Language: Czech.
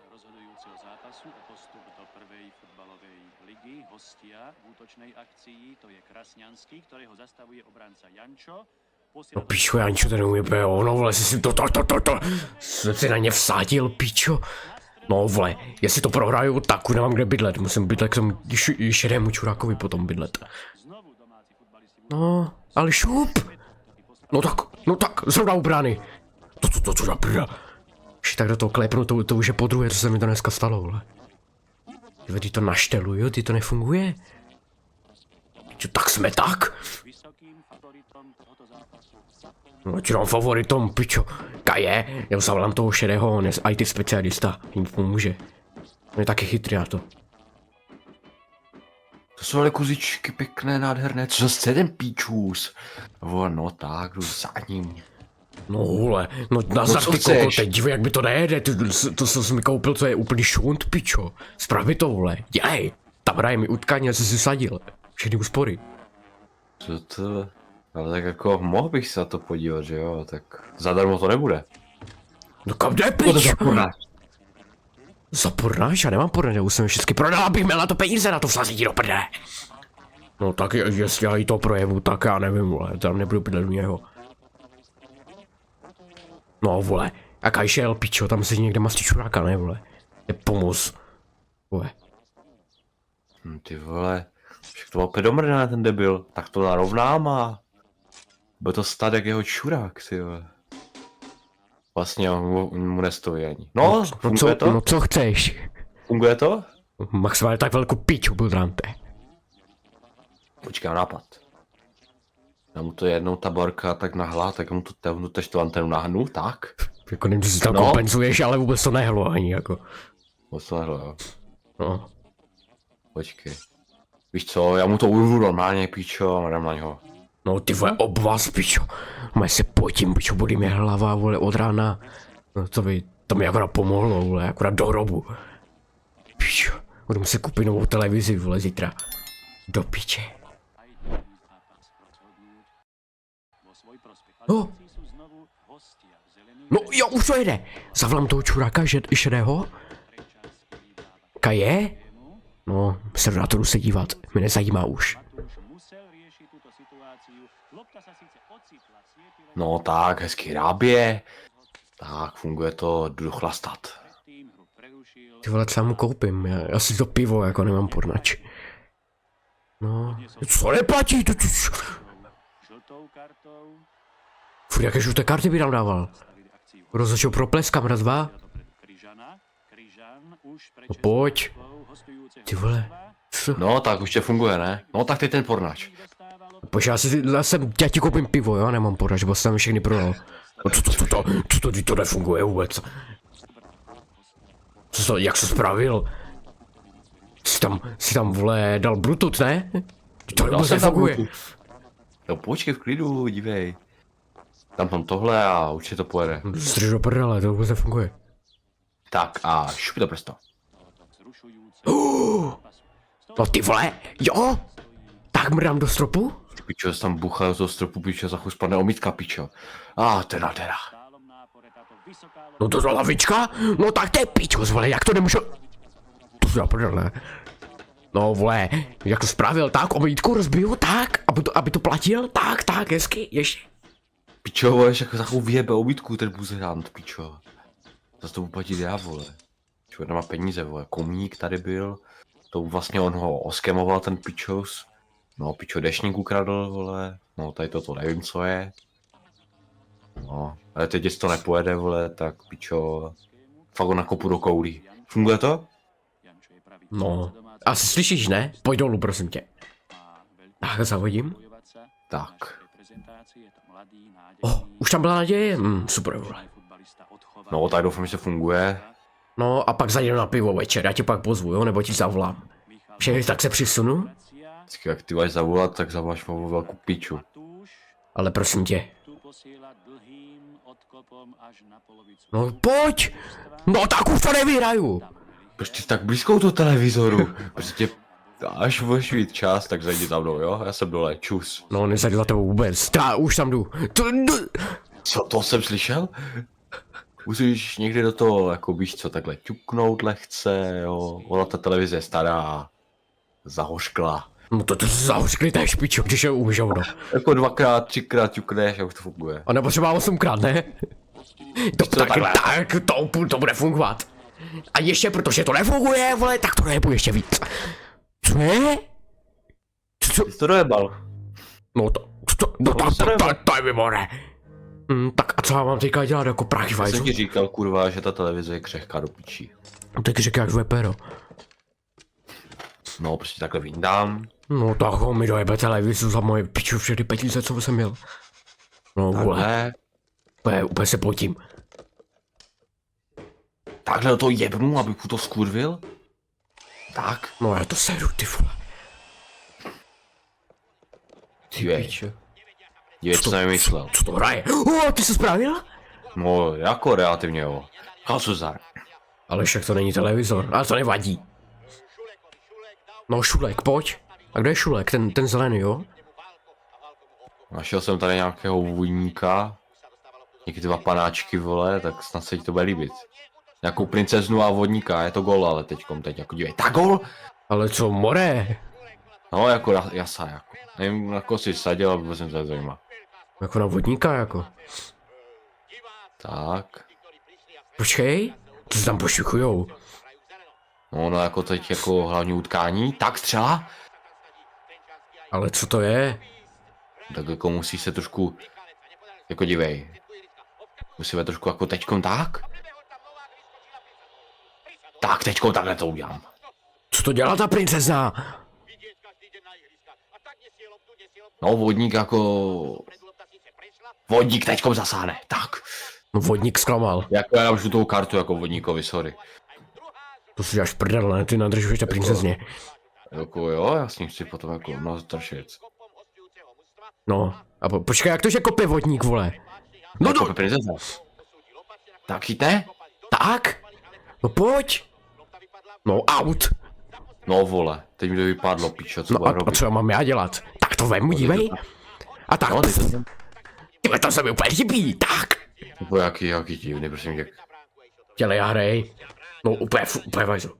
rozhodujúceho zápasu o postup do prvej futbalovej ligy. Hostia v útočnej akcii, to je Krasňanský, ktorého zastavuje obránca Jančo. No pičo, Jančo, ten umí ono, vole, si jsem si na ně vsadil, pičo. No vole, jestli to prohraju, tak nemám kde bydlet, musím bydlet k tomu šedému čurákovi potom bydlet. No, ale šup. No tak, zrovna u brány. To za prda. Už tak do toho klepnu, to už je podruhé, co se mi to dneska stalo, vole. Ty to našteluju, ty to nefunguje? Čo, tak jsme tak? No ti dám favoritom, pičo. Kaje, já zavolám toho šedého, on je IT specialista, jim pomůže. On je taky chytrý na to. To jsou ale kuzičky pěkné, nádherné, co zase ten píčus? No tak, jdu za ním. No hule, no nazdar ty koko, teď dívej, jak by to nejede, to jsi mi koupil, to je úplný šunt, pičo. Spravi to, vole, dělej, tam hraje mi utkání, já jsi si sadil, všechny úspory. Co to? Ale tak jako mohl bych se na to podívat, že jo, tak zadarmo to nebude. No kam jde, pič? Zapornáš? Já nemám porné, už jsem všechny prodal, abych měl na to peníze, na to vsazení do prdele. No tak jestli já jí to projevu, tak já nevím, vole, tam nebudu bydlet u něho. No vole, jak šel, pičo, tam si někde mastí čuráka, ne vole. Je pomoz. Vole. Ty vole, však to byl opět domrdané ten debil, tak to narovnám a... Bude to stát jak jeho čurák, ty vole. Vlastně on mu nestojí ani. No, funguje to? No co chceš? Funguje to? Maximálně tak velkou piču, budrante. Počkám nápad. Já mu to jednou ta borka tak nahla, tak mu to tevnu, tež tu antenu nahnu, tak. Jako nevím, že si tam kompenzuješ, ale vůbec to nehlo ani jako. Vůbec to nehlo, jo. No. Počkej. Víš co, já mu to urvu normálně, píčo, a dám na něho. No ty vole, obvaz, pičo. Maj se potím, pičo, bolí mě hlava, vole, od rána. No to mi akorát pomohlo, vole, akorát do hrobu. Pičo, budu muset koupit novou televizi, vole, zítra. Do piče. No jo, už to jede. Zavolám toho čuráka šedého. Kaje? No, serverátoru se dívat, mě nezajímá už. No tak, hezky rábě. Tak, funguje to, jdu chlastat. Ty vole, co já mu koupím, já si to pivo, jako nemám pornač. No, co neplatí, to furt jaké žluté karty by nám dával. Rozhodčil propleskám, raz, dva. No pojď. Ty vole, co? No tak už tě funguje, ne? No tak teď ten pornač. Pojď, já ti koupím pivo, jo, nemám pornač, bo jsem všechny prodal. No co to nefunguje vůbec? Jak jsi spravil? Jsi tam, vole, dal Bluetooth, ne? To vůbec nefunguje. No počkej v klidu, dívej. Tam tohle a určitě to pojede. Zdrž do prdele, to vůbec nefunguje. Tak a šupi to prsto. No ty vole, jo? Tak mrdám do stropu? Ty pičo, jsi tam buchal do toho stropu, pičo, za chuj spadne omítka, pičo. Teda. No to za lavička? No tak to je pičo, vole, jak to nemůžu... To za prdele. No vole, jak to spravil, tak omítku rozbiju, tak, aby to platil, tak, hezky, ještě. Pičo, vole, jako za chuj vyjebe omítku ten buzerant, pičo. Zase to uplatí já, vole. Člověk nemá peníze, vole, komík tady byl. To vlastně on ho oskemoval, ten pičos. No, pičo, dešník ukradl, vole. No, tady to nevím, co je. No, ale teď, jestli to nepojede, vole, tak pičo, fakt ho nakopu do koulí. Funguje to? No, asi slyšíš, ne? Pojď dolů, prosím tě. Tak, zavodím. Tak. Už tam byla naděje? Super, vole. No, tak doufám, že to funguje. No a pak zajdem na pivo večer, já tě pak pozvu, jo, nebo ti zavolám. Všechny tak se přisunu? Jak ty máš zavolat, tak zavoláš mu velkou piču. Ale prosím tě. No pojď! No tak už to nevyhraju! Proč ty tak blízko toho televizoru? Prostě až vošvít čas, tak zajdi za mnou, jo? Já jsem dole, čus. No nezajdu za tebou vůbec, už tam jdu. Co, to jsem slyšel? musíš někdy do toho, jako víš co, takhle ťuknout lehce, jo. Ona ta televize je stará, zahořkla. No to zahořkli též pičo, když je umíš hovno. Jako 2x, 3x ťukneš a už to funguje. A nebo třeba 8krát, ne? To, co, tak, takhle? tak, to bude fungovat. A ještě protože to nefunguje, vole, tak to nejebu ještě víc. Co je? Co? Ty jsi to dojebal. No to je výborné. Tak a co já mám teďka dělat jako prachy Já fajzu? jsem ti říkal, kurva, že ta televize je křehká do pičí. Tak říkáš VPRO. No, prostě takhle vyndám. No tak ho mi dojebe televizu za moje piču všechny peníze, co jsem měl. No vole, Takhle, úplně se potím. takhle to jebnu, abych to skurvil. Tak, No já to seru, ty vole. dívej, co jsem vymyslel. Co to hraje? Ty jsi spravil? No, jako relativně jo. Kasuzar. Ale však to není televizor, ale to nevadí. No Šulek, pojď. A kde je Šulek, ten zelený, jo? Našel jsem tady nějakého vůjníka. Nějaký 2 panáčky, vole, tak snad se ti to bude líbit. Nějakou princeznu a vodníka, je to gol, ale teď jako dívej, tak gol! Ale co, more? No, jako jasa, jako. Nevím, na koho jsi sadil, ale vůbec jsem se zajímá. Jako na vodníka, jako. Tak. Počkej, to se tam pošukujou. No, jako teď jako hlavní utkání, tak střela. Ale co to je? Tak jako musí se trošku, jako dívej. Musíme trošku jako teďkom tak. Tak teďkom takhle to udělám. Co to dělá ta princezna? No, vodník jako... Vodník teďkom zasáhne, tak. No vodník zklamal. Jako já dám žlutou kartu jako vodníkovi, sorry. To si děláš prdel, ne? Ty nadržuješ ta princezně. Jako jo, já s ním chci potom jako nastrašit. No, a počkej, jak to, že kope vodník, vole? No Jako to, princezna. Tak chytne? tak? No pojď. No out. No vole, teď mi to vypadlo, píčo, co No bude a robit. co já mám já dělat? Tak to vemu, dívej. A tak, No, tyhle, to se mi úplně líbí, tak. Jako jaký divný, prosím tě. Dělej a hrej. No úplně vajzo.